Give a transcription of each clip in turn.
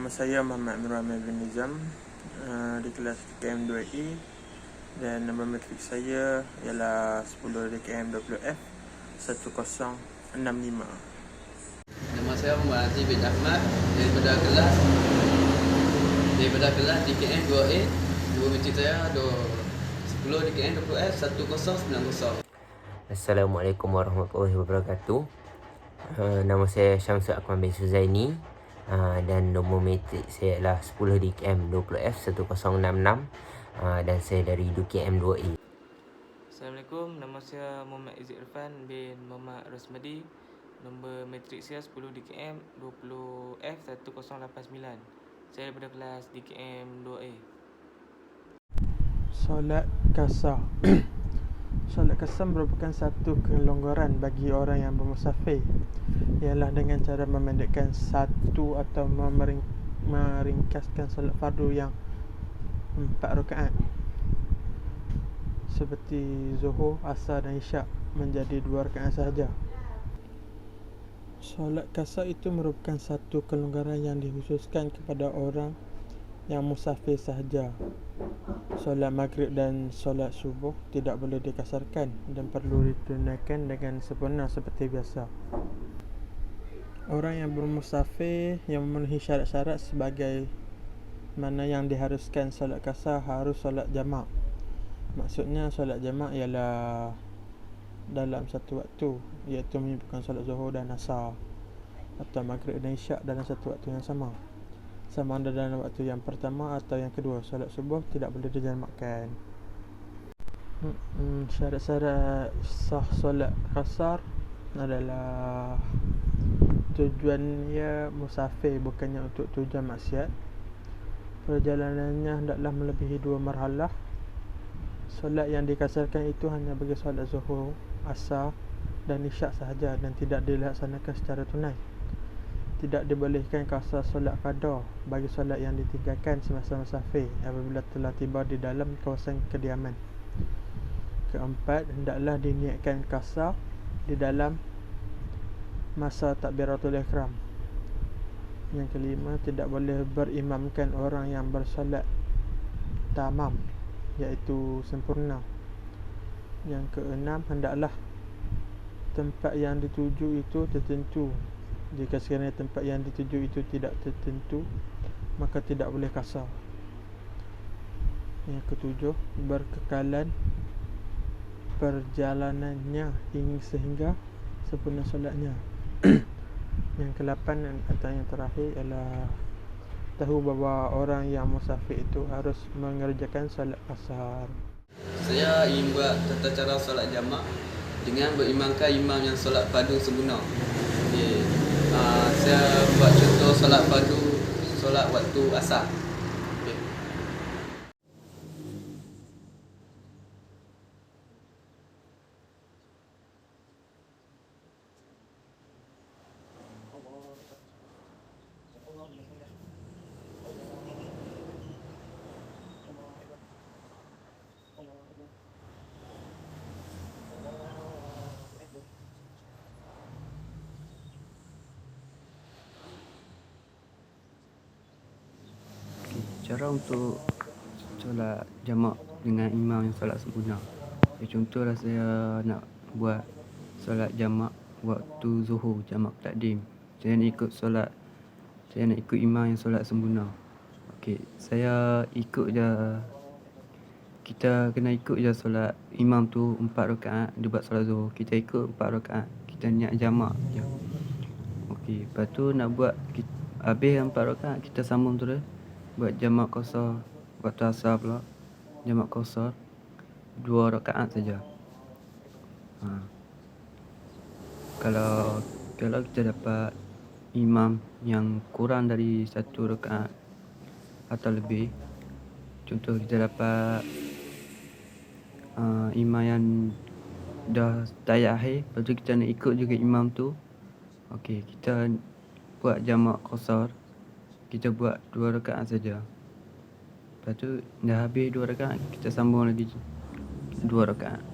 Nama saya Muhammad Nur Amir bin Nizam, di kelas DKM 2E, dan nombor matrik saya ialah 10 DKM 20F 1065. Nama saya Muhammad Aziz bin Ahmad daripada kelas DKM 2A. Nombor matrik saya 10 DKM 20F 1090. Assalamualaikum warahmatullahi wabarakatuh. Nama saya Syamsul Akmal bin Suzaini, dan nombor matrik saya adalah 10 DKM 20F 1066, dan saya dari DKM 2A. Assalamualaikum, nama saya Muhammad Izzid Irfan bin Muhammad Rosmadi. Nombor matrik saya 10 DKM 20F 1089. Saya daripada kelas DKM 2A. Solat kasar. Solat kasar merupakan satu kelonggaran bagi orang yang bermusafir, ialah dengan cara memendekkan satu atau meringkaskan solat fardu yang 4 rakaat seperti Zuhur, Asar dan Isyak menjadi 2 rakaat sahaja. Solat kasar itu merupakan satu kelonggaran yang dikhususkan kepada orang yang musafir sahaja. Solat maghrib dan solat subuh tidak boleh dikasarkan dan perlu ditunaikan dengan sempurna seperti biasa. Orang yang bermusafir yang memenuhi syarat-syarat sebagai mana yang diharuskan solat kasar harus solat jamak. Maksudnya solat jamak ialah dalam satu waktu, iaitu menyebutkan solat zuhur dan asar atau maghrib dan isyak dalam satu waktu yang sama ada dalam waktu yang pertama atau yang kedua. Solat subuh tidak boleh dijamakkan. Syarat-syarat sah solat kasar adalah tujuannya musafir, bukannya untuk tujuan maksiat. Perjalanannya hendaklah melebihi 2 marhalah. Solat yang dikasarkan itu hanya bagi solat zuhur, asar dan isyak sahaja dan tidak dilaksanakan secara tunai. Tidak dibolehkan kasar solat qada bagi solat yang ditinggalkan semasa musafir apabila telah tiba di dalam kawasan kediaman. Keempat, hendaklah diniatkan kasar di dalam masa takbiratul ihram. Yang kelima, tidak boleh berimamkan orang yang bersolat tamam, iaitu sempurna. Yang keenam, hendaklah tempat yang dituju itu tertentu. Jika sekiranya tempat yang dituju itu tidak tertentu, maka tidak boleh kasar. Yang ketujuh, berkekalan perjalanannya sehingga sempurna solatnya. Yang ke-8 atau yang terakhir ialah tahu bahawa orang yang musafir itu harus mengerjakan solat kasar. Saya ingin buat tata cara solat jamak dengan berimamkan imam yang solat fardu sempurna. Saya buat contoh solat fardu, solat waktu asar. Cara untuk solat jamak dengan imam yang solat sempurna. Contohlah saya nak buat solat jamak waktu zuhur, jamak takdim. Saya nak ikut imam yang solat sempurna. Saya ikut je. Kita kena ikut je solat imam tu 4 rakaat, dia buat solat zuhur. Kita ikut 4 rakaat. Kita niat jamak je. Lepas tu nak buat habis 4 rakaat, kita sambung terus buat jamak qasar waktu asar pula. Jamak qasar 2 rakaat saja. Kalau kita dapat imam yang kurang dari 1 rakaat atau lebih, contoh kita dapat imam yang dah tayat akhir, lepas tu kita nak ikut juga imam tu, kita buat jamak qasar, kita buat 2 rakaat saja. Lepas tu dah habis 2 rakaat, kita sambung lagi 2 rakaat.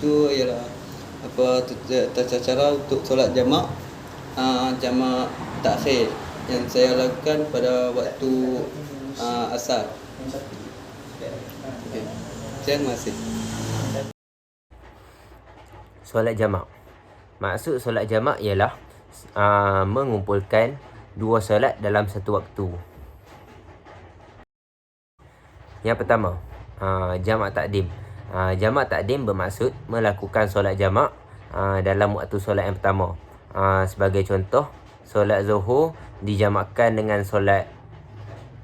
itu ialah tata cara untuk solat jamak, jamak takhir yang saya lakukan pada waktu asar. Okay. Terima kasih. Solat jamak. Maksud solat jamak ialah mengumpulkan dua solat dalam satu waktu. Yang pertama, jamak takdim. Jamak takdim bermaksud melakukan solat jamak dalam waktu solat yang pertama. Sebagai contoh, solat Zuhur dijamakkan dengan solat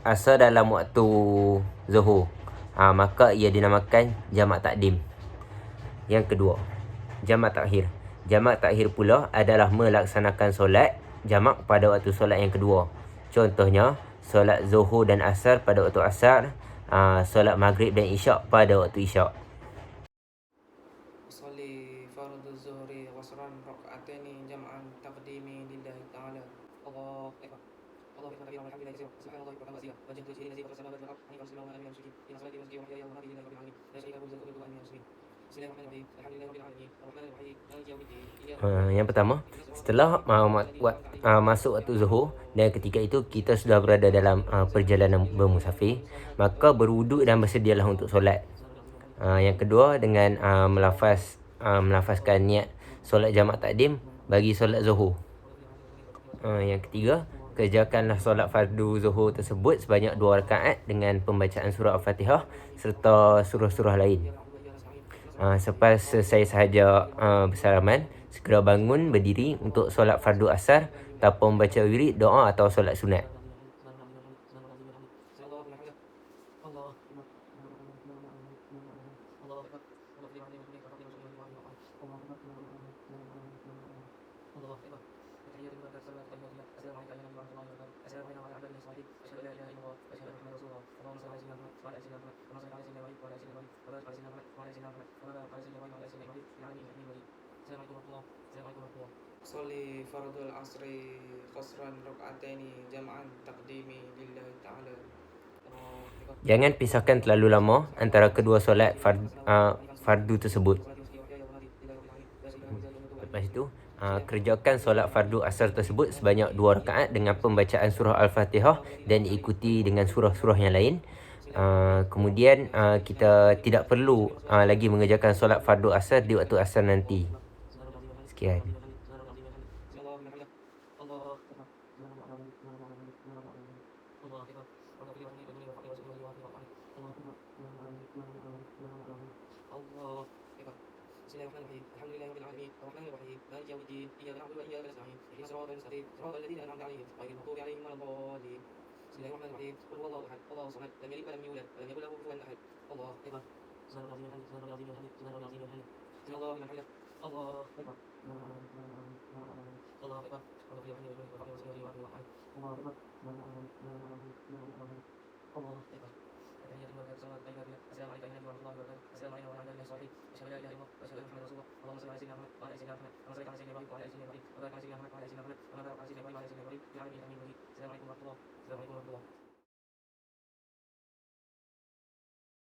asar dalam waktu Zuhur. Maka ia dinamakan jamak takdim. Yang kedua, jamak takhir. Jamak takhir pula adalah melaksanakan solat jamak pada waktu solat yang kedua. Contohnya, solat Zuhur dan Asar pada waktu Asar, solat Maghrib dan Isyak pada waktu Isyak. Usolli fardhu zuhri qasran raka'ataini jam'an taqdimi lillahi ta'ala. Allahu akbar. Allahu akbar kabira walhamdulillahi katsiran. Subhanallahi wa bihamdihi. Wajhatu syai'in ladzi qasama samawati wal ardi hanifan musliman wa ana minal musyrikin. Inna salati wa nusuki wa mahyaya wa mamati lillahi rabbil alamin. La syarika lahu wa la ilaha illa huwa. Bismillahirrahmanirrahim. Alhamdulillahi rabbil alamin. Arrahmanir rahim. Maliki yaumiddin. Yang pertama, setelah masuk waktu Zuhur dan ketika itu kita sudah berada dalam perjalanan bermusafir, maka berwuduk dan bersedialah untuk solat. Yang kedua, dengan melafazkan niat solat jamak takdim bagi solat Zuhur. Yang ketiga, kerjakanlah solat fardu Zuhur tersebut sebanyak 2 rakaat dengan pembacaan surah Al-Fatihah serta surah-surah lain. Selepas selesai sahaja bersalaman, segera bangun berdiri untuk solat fardu asar tanpa membaca wirid, doa atau solat sunat. Usolli fardhu al-asri qasran raka'ataini jam'an taqdimi lillahi ta'ala. Jangan pisahkan terlalu lama antara kedua solat fardu tersebut. Lepas itu, kerjakan solat fardu asar tersebut sebanyak 2 rakaat dengan pembacaan surah Al-Fatihah dan diikuti dengan surah-surah yang lain. Kemudian kita tidak perlu lagi mengerjakan solat fardu asar di waktu asar nanti. Sekian. Bismillahirrahmanirrahim. Alhamdulillahi rabbil alamin. Arrahmanir rahim. Maliki yaumiddin. Iyyaka na'budu wa iyyaka nasta'in. Ihdinas siratal mustaqim. Siratal ladzina an'amta 'alaihim ghairil maghdubi 'alaihim waladdallin. Bismillahirrahmanirrahim. Qul huwallahu ahad. Allahu samad. Lam yalid wa lam yulad wa lam yakul lahu kufuwan ahad. Allahu akbar. Subhanallahu wa bihamdihi. Subhanallahu wa bihamdihi. Subhanallahu wa bihamdihi. Subhanallahu liman hamidah. Allahu akbar. Allahu akbar. Allahu akbar. Allahu akbar. Allahu akbar. Assalamualaikum warahmatullahi wabarakatuh. Assalamualaikum warahmatullahi wabarakatuh. Asyhadu an la ilaha illallah wa asyhadu anna Muhammadar rasulullah. Allahumma shalli ala sayyidina Muhammad wa ala sayyidina Muhammad. Allahumma salli ala sayyidina Ibrahim wa ala sayyidina Ibrahim. Wa barik ala sayyidina Muhammad wa ala sayyidina Muhammad. Wa barik ala sayyidina Ibrahim wa ala sayyidina Ibrahim. Assalamualaikum warahmatullahi wabarakatuh.